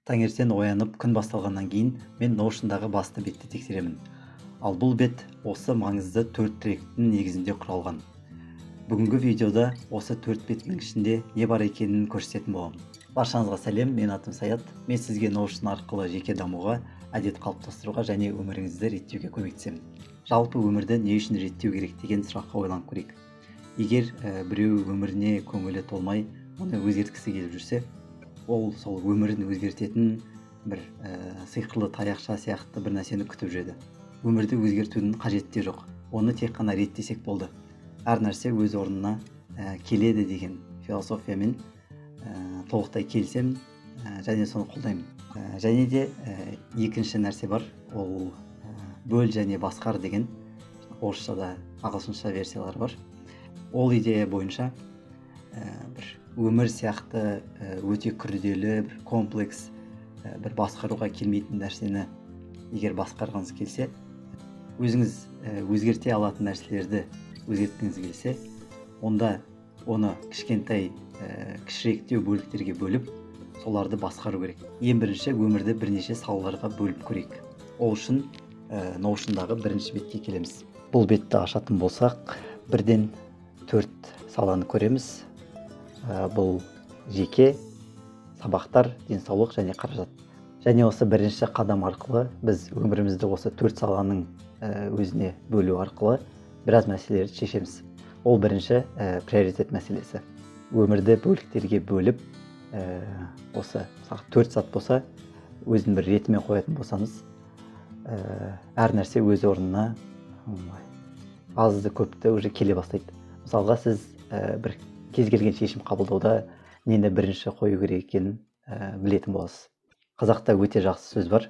Таңертең оянып күн басталғаннан кейін мен Notion'дағы басты бетті тексеремін. Ал бұл бет осы маңызды 4 тректің негізінде құралған. Бүгінгі видеода осы 4 беттің ішінде не бар екенін көрсететін боламын. Баршаңызға сәлем, мен атым Саят. Мен сізге Notion арқылы жеке дамуға, әдет қалыптастыруға және өміріңізді реттеуге көмектесемін. Жалпы өмірді не үшін реттеу керек деген сұраққа ойланып көрейік. Егер біреу өміріне көңілі толмай, оны өзгерткісі келіп жүрсе, ол сол өмірін өзгертетін бір сиқырлы таяқша сияқты бір нәрсені күтіп жүреді. Өмірді өзгертудің қажеті жоқ. Оны тек қана реттесек болды. Әр нәрсе өз орнына келеді деген философиямен толықтай келісемін және соны қолдаймын. Және де екінші нәрсе бар, ол бөл және басқар деген орысшада, ағылшынша версиялары бар. Ол идея бойынша бір өмір сияқты өте күрделі, бір комплекс, бір басқаруға келмейтін нәрсені егер басқарғыңыз келсе, өзіңіз өзгерте алатын нәрселерді өзгерткіңіз келсе, онда оны кішкентай, кішіректеу бөліктерге бөліп, соларды басқару керек. Ең бірінші өмірді бірнеше салаларға бөліп көрейік. Ол үшін Notion'дағы бірінші бетке келеміз. Бұл бетті ашатын болсақ, бірден 4 саланы көреміз. Бұл жеке, сабақтар, денсаулық және қаражат. Және осы бірінші қадам арқылы біз өмірімізді осы 4 саланың өзіне бөлу арқылы біраз мәселелерді шешеміз. Ол бірінші приоритет мәселесі. Өмірді бөліктерге бөліп, осы 4 сат болса, өзін бір ретімен қоятын болсаңыз, әр нәрсе өз орнына азды көпті уже келе бастайды. Мысалға, сіз бір кез келген шешім қабылдауда нені бірінші қою керек екенін білетін боласыз. Қазақта өте жақсы сөз бар: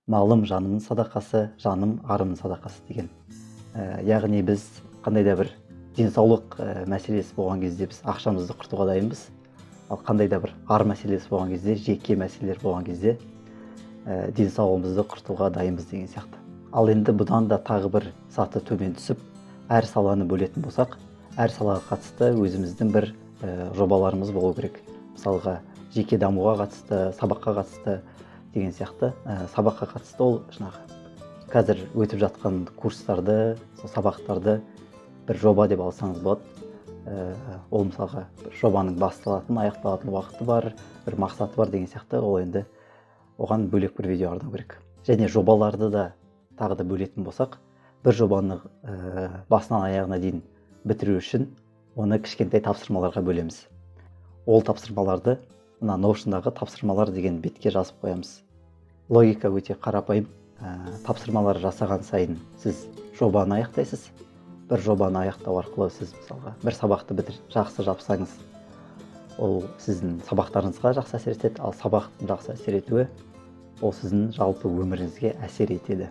малым жанымның садақасы, жаным арымның садақасы деген. Яғни біз қандай да бір денсаулық мәселесі болған кезде біз ақшамызды құртуға дайынбыз. Ал қандай да бір ар мәселесі болған кезде, жеке мәселелер болған кезде денсаулығымызды құртуға дайынбыз деген сияқты. Ал енді бұдан да тағы бір саты төмен түсіп, әр саланы бөлетін болсақ, әр салаға қатысты өзіміздің бір жобаларымыз болу керек. Мысалға, жеке дамуға қатысты, сабаққа қатысты деген сияқты. Сабаққа қатысты ол қазір өтіп жатқан курстарды, сабақтарды бір жоба деп алсаңыз болады. Ол мысалға жобаның басталатын, аяқталатын уақыты бар, бір мақсаты бар деген сияқты. Ол енді оған бөлек бір видео арнау керек. Және жобаларды да тағы да бөлетін болсақ, бір жобаны басынан аяғына дейін бітіру үшін оны кішкентай тапсырмаларға бөлеміз. Ол тапсырмаларды мына Notion'дағы тапсырмалар деген бетке жазып қоямыз. Логика өте қарапайым. Тапсырмалар жасаған сайын сіз жобаны аяқтайсыз. Бір жобаны аяқтау арқылы сіз мысалға бір сабақты жақсы жапсаңыз, ол сіздің сабақтарыңызға жақсы әсер етеді, ал сабақтың жақсы әсер етуі ол сіздің жалпы өміріңізге әсер етеді.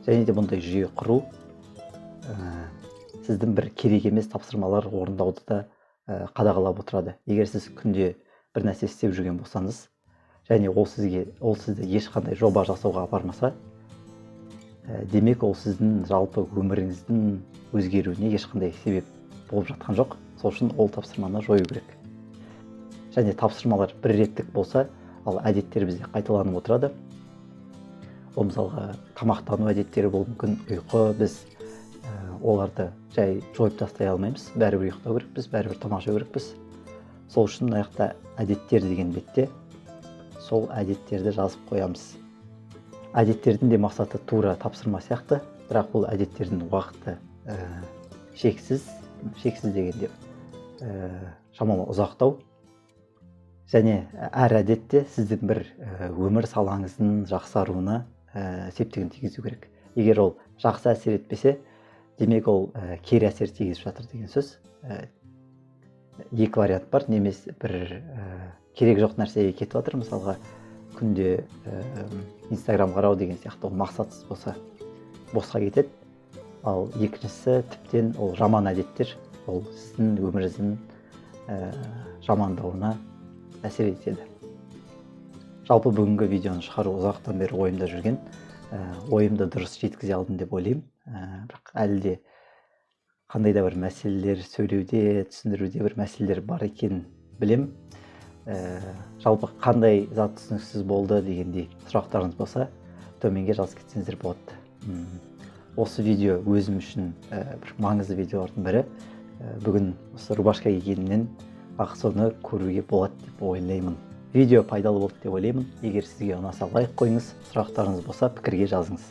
Және де бұндай жүйе құру сіздің бір керек емес тапсырмалар орындауды да қадағалап отырады. Егер сіз күнде бір нәрсе істеп жүрген болсаңыз, және ол сізді ешқандай жоба жасауға апармаса, демек ол сіздің жалпы өміріңіздің өзгеруіне ешқандай себеп болып жатқан жоқ. Сол үшін ол тапсырманы жою керек. Және тапсырмалар бір реттік болса, ал әдеттер бізде қайталанып отырады. Ол мысалға тамақтану әдеттері болуы мүмкін, ұйқы, біз оларды жай жойып тастай алмаймыз. Бәрібір ұйықтау керекпіз, бәрібір тамақ жеу керекпіз. Сол үшін мына жақта әдеттер деген бетте сол әдеттерді жазып қоямыз. Әдеттердің де мақсаты тура тапсырма сияқты, бірақ бұл әдеттердің уақыты шексіз дегенде шамалы ұзақтау. Және әр әдетте сіздің бір өмір салаңыздың жақсаруына септігін тигізу керек. Егер ол жақсы әсер етпесе, демек ол кері әсер тигізіп жатыр деген сөз. Екі вариант бар. Немесе бір керек жоқ нәрсеге кетіп жатыр. Мысалға, күнде Instagram қарау деген сияқты ол мақсатсыз болса, босқа кетеді. Ал екіншісі тіптен ол жаман әдеттер, ол сіздің өміріңіздің жамандауына әсер етеді. Жалпы бүгінгі видеоны шығару ұзақтан бері ойымда жүрген. Ойымды дұрыс жеткізе алдым деп ойлаймын. Бірақ әлі де қандай да бір мәселелер сөйлеуде, түсіндіруде бір мәселелер бар екенін білем. жалпы қандай зат түсініксіз болды дегендей сұрақтарыңыз болса төменге жазып кетсеңіздер болады. Осы видео өзім үшін бір маңызды видеолардың бірі. Бүгін осы рубашка кигеннен ақ соны көруге болады деп ойлаймын. Видео пайдалы болды деп ойлаймын. Егер сізге ұнаса лайк қойыңыз, сұрақтарыңыз болса пікірге жазыңыз.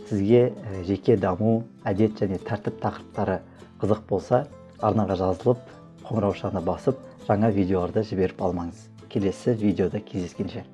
Сізге жеке даму, әдет және тәртіп тақырыптары қызық болса, арнаға жазылып, қоңыраушаны басып, жаңа видеоларды жіберіп алмаңыз. Келесі видеода кездескенше.